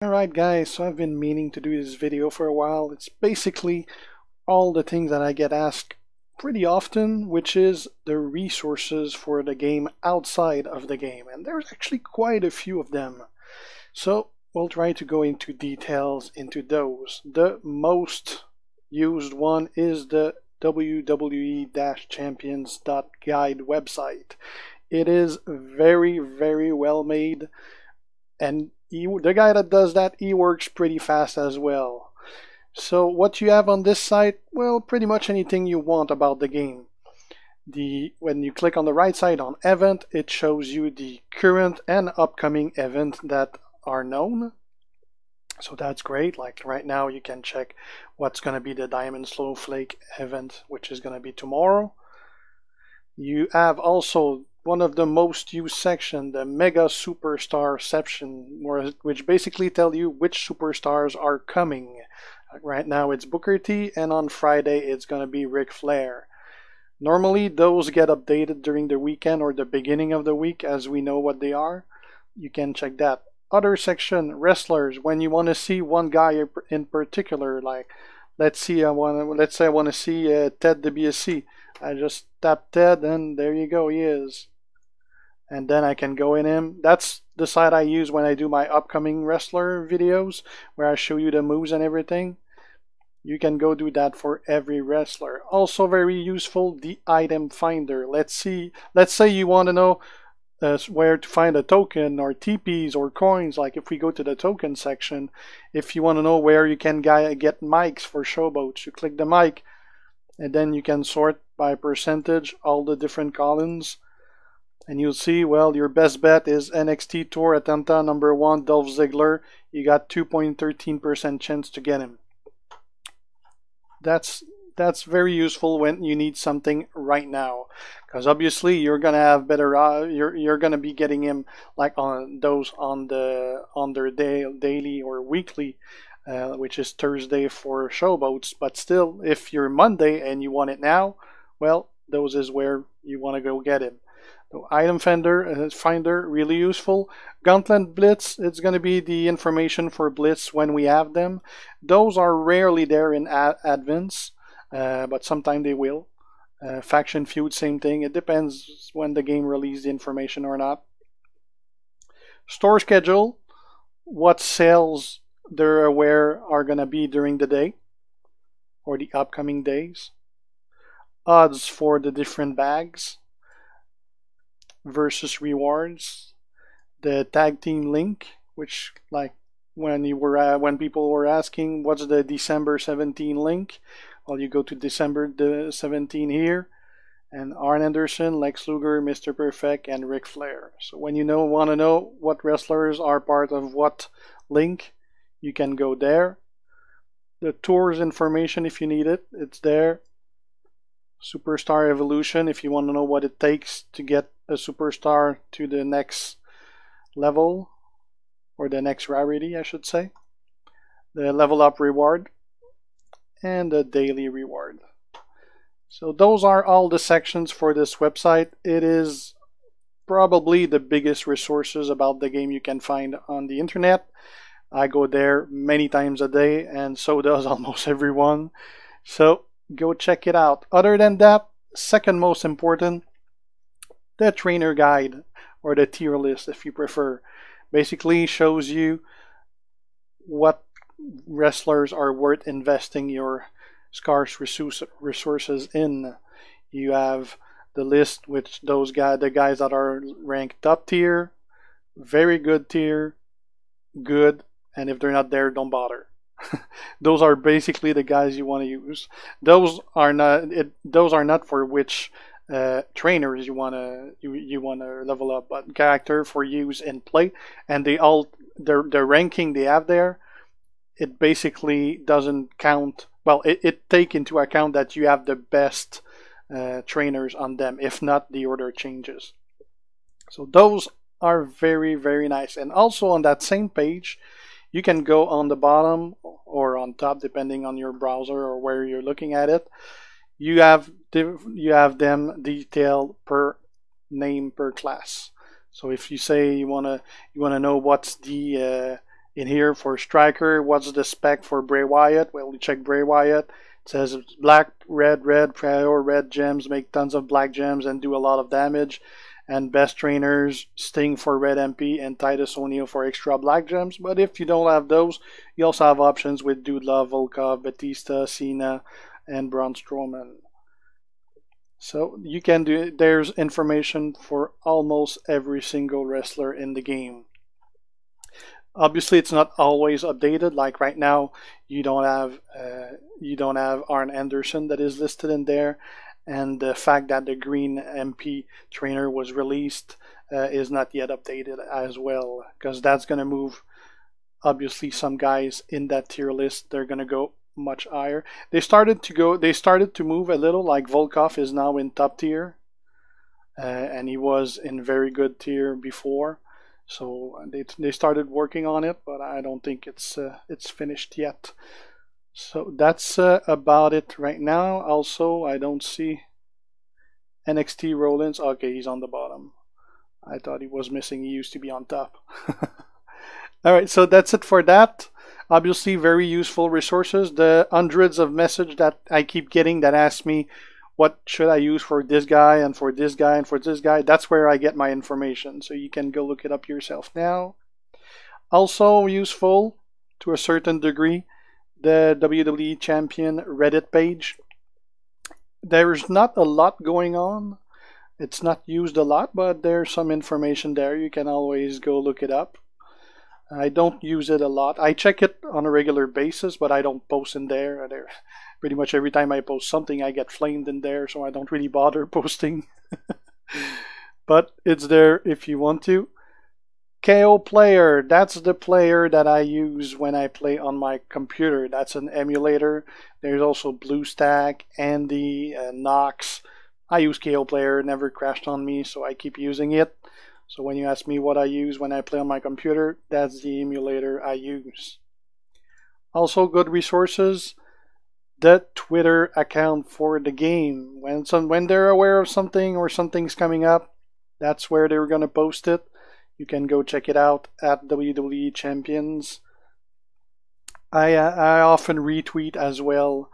Alright guys, so I've been meaning to do this video for a while. It's basically all the things that I get asked pretty often, which is the resources for the game outside of the game. And there's actually quite a few of them. So we'll try to go into details into those. The most used one is the WWE-Champions.guide website. It is very well made, and the guy that does that, he works pretty fast as well. So what you have on this site, well, pretty much anything you want about the game. When you click on the right side on event, it shows you the current and upcoming event that are known. So that's great. Like right now you can check what's going to be the Diamond Snowflake event, which is going to be tomorrow. You have also one of the most used section, the Mega Superstar section, which basically tell you which superstars are coming. Right now it's Booker T, and on Friday it's going to be Ric Flair. Normally those get updated during the weekend or the beginning of the week, as we know what they are. You can check that. Other section, wrestlers, when you want to see one guy in particular, like let's say I want to see Ted DiBiase. I just tap Ted and there you go, he is. And then I can go in him. That's the site I use when I do my upcoming wrestler videos, where I show you the moves and everything. You can go do that for every wrestler. Also very useful, the item finder. Let's say you want to know where to find a token or TPs or coins. Like if we go to the token section, if you want to know where you can get mics for showboats, you click the mic, and then you can sort by percentage all the different columns, and you'll see, well, your best bet is NXT Tour Atlanta #1 Dolph Ziggler. You got 2.13% chance to get him. That's very useful when you need something right now, because obviously you're gonna have better you're gonna be getting him like on their daily or weekly, which is Thursday for showboats. But still, if you're Monday and you want it now, well, those is where you want to go get him. So item finder, really useful. Gauntlet Blitz, it's going to be the information for Blitz when we have them. Those are rarely there in advance, but sometimes they will. Faction Feud, same thing. It depends when the game releases the information or not. Store schedule, what sales they're aware are going to be during the day or the upcoming days. Odds for the different bags versus rewards. The tag team link, which like when people were asking what's the December 17 link, well, you go to December 17 here, and Arn Anderson, Lex Luger, Mr. Perfect, and Ric Flair. So when you want to know what wrestlers are part of what link, you can go there. The tours information, if you need it, it's there. Superstar Evolution, if you want to know what it takes to get a superstar to the next level, or the next rarity, I should say. The level up reward and the daily reward. So those are all the sections for this website. It is probably the biggest resources about the game you can find on the internet. I go there many times a day, and so does almost everyone. So go check it out. Other than that, second most important, the trainer guide, or the tier list if you prefer, basically shows you what wrestlers are worth investing your scarce resources in. You have the list with the guys that are ranked top tier, very good tier, good, and if they're not there, don't bother. Those are basically the guys you want to use. Those are not for which trainers you wanna level up, but character for use in play. And the ranking they have there, it basically doesn't count. Well, it take into account that you have the best trainers on them. If not, the order changes. So those are very nice. And also on that same page, you can go on the bottom or on top, depending on your browser or where you're looking at it. You have them detailed per name per class. So if you say you wanna know what's the In here for striker, what's the spec for Bray Wyatt? Well, we check Bray Wyatt. It says black, red, prior red gems make tons of black gems and do a lot of damage. And best trainers, Sting for red MP and Titus O'Neil for extra black gems. But if you don't have those, you also have options with Dude Love, Volkov, Batista, Cena, and Braun Strowman. So you can do, there's information for almost every single wrestler in the game. Obviously, it's not always updated. Like right now, you don't have Arn Anderson that is listed in there, and the fact that the green MP trainer was released is not yet updated as well, because that's going to move. Obviously, some guys in that tier list, they're going to go much higher. They started to move a little. Like Volkov is now in top tier, and he was in very good tier before. So they started working on it, but I don't think it's finished yet. So that's about it right now. Also, I don't see NXT Rollins. Okay, he's on the bottom. I thought he was missing. He used to be on top. Alright, so that's it for that. Obviously, very useful resources. The hundreds of messages that I keep getting that ask me, what should I use for this guy and for this guy and for this guy? That's where I get my information. So you can go look it up yourself now. Also useful to a certain degree, the WWE Champion Reddit page. There's not a lot going on. It's not used a lot, but there's some information there. You can always go look it up. I don't use it a lot. I check it on a regular basis, but I don't post in there. Pretty much every time I post something, I get flamed in there, so I don't really bother posting. But it's there if you want to. KO Player, that's the player that I use when I play on my computer. That's an emulator. There's also BlueStack, Andy, Nox. I use KO Player, never crashed on me, so I keep using it. So when you ask me what I use when I play on my computer, that's the emulator I use. Also good resources, the Twitter account for the game. When they're aware of something or something's coming up, that's where they're going to post it. You can go check it out at WWE Champions. I often retweet as well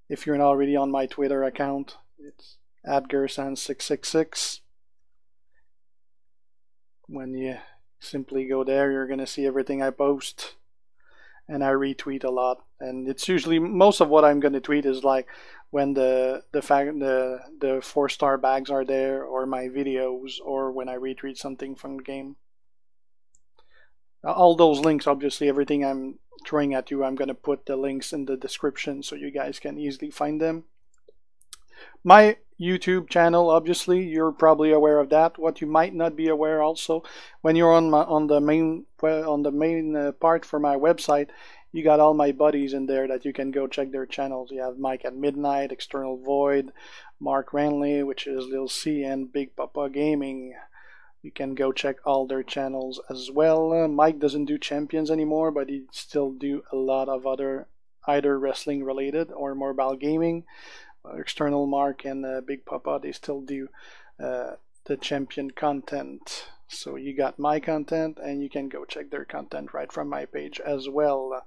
if you're not already on my Twitter account. It's at Guersan666. When you simply go there, you're going to see everything I post. And I retweet a lot. And it's usually, most of what I'm going to tweet is like when the 4-star bags are there, or my videos, or when I retweet something from the game. All those links, obviously, everything I'm throwing at you, I'm going to put the links in the description so you guys can easily find them. My YouTube channel, obviously, you're probably aware of that. What you might not be aware also, when you're on the main part for my website, you got all my buddies in there that you can go check their channels. You have Mike at Midnight, External Void, Mark Ranley, which is Lil C, and Big Papa Gaming. You can go check all their channels as well. Mike doesn't do Champions anymore, but he still do a lot of other either wrestling related or mobile gaming. External Mark and Big Papa, they still do the Champion content. So you got my content, and you can go check their content right from my page as well.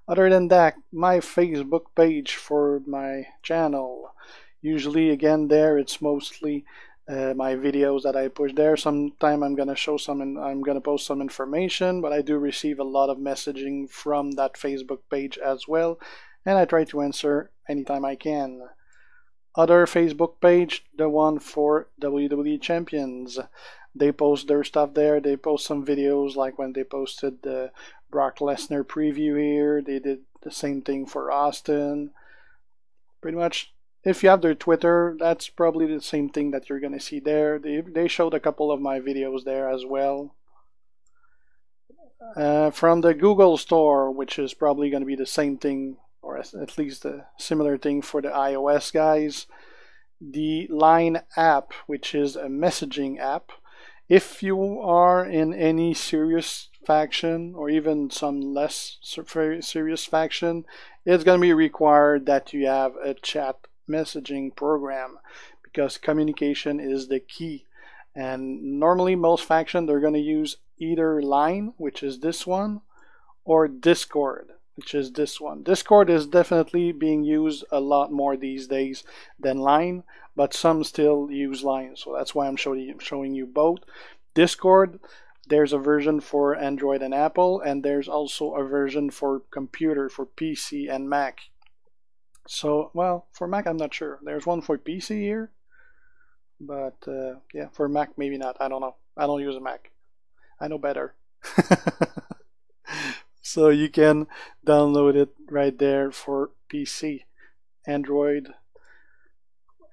Other than that, my Facebook page for my channel. Usually, again, there it's mostly my videos that I push there. Sometime I'm gonna show some, and I'm gonna post some information, but I do receive a lot of messaging from that Facebook page as well, and I try to answer anytime I can. Other Facebook page, the one for WWE Champions. They post their stuff there. They post some videos, like when they posted the Brock Lesnar preview here. They did the same thing for Austin. Pretty much, if you have their Twitter, that's probably the same thing that you're going to see there. They showed a couple of my videos there as well. From the Google Store, which is probably going to be the same thing, or at least a similar thing for the iOS guys. The Line app, which is a messaging app. If you are in any serious faction, or even some less very serious faction, it's going to be required that you have a chat messaging program, because communication is the key. And normally most factions, they're going to use either Line, which is this one, or Discord, which is this one. Discord is definitely being used a lot more these days than Line, but some still use Line, so that's why I'm showing you both. Discord, there's a version for Android and Apple, and there's also a version for computer, for PC and Mac. So, well, for Mac I'm not sure. There's one for PC here, but yeah, for Mac maybe not. I don't know. I don't use a Mac. I know better. So you can download it right there for PC, Android,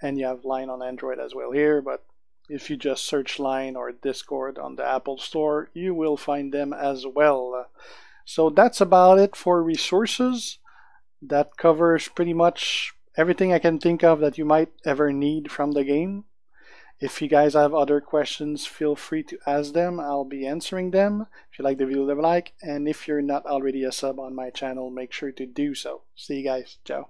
and you have Line on Android as well here, but if you just search Line or Discord on the Apple Store, you will find them as well. So that's about it for resources. That covers pretty much everything I can think of that you might ever need from the game. If you guys have other questions, feel free to ask them. I'll be answering them. If you like the video, leave a like. And if you're not already a sub on my channel, make sure to do so. See you guys. Ciao.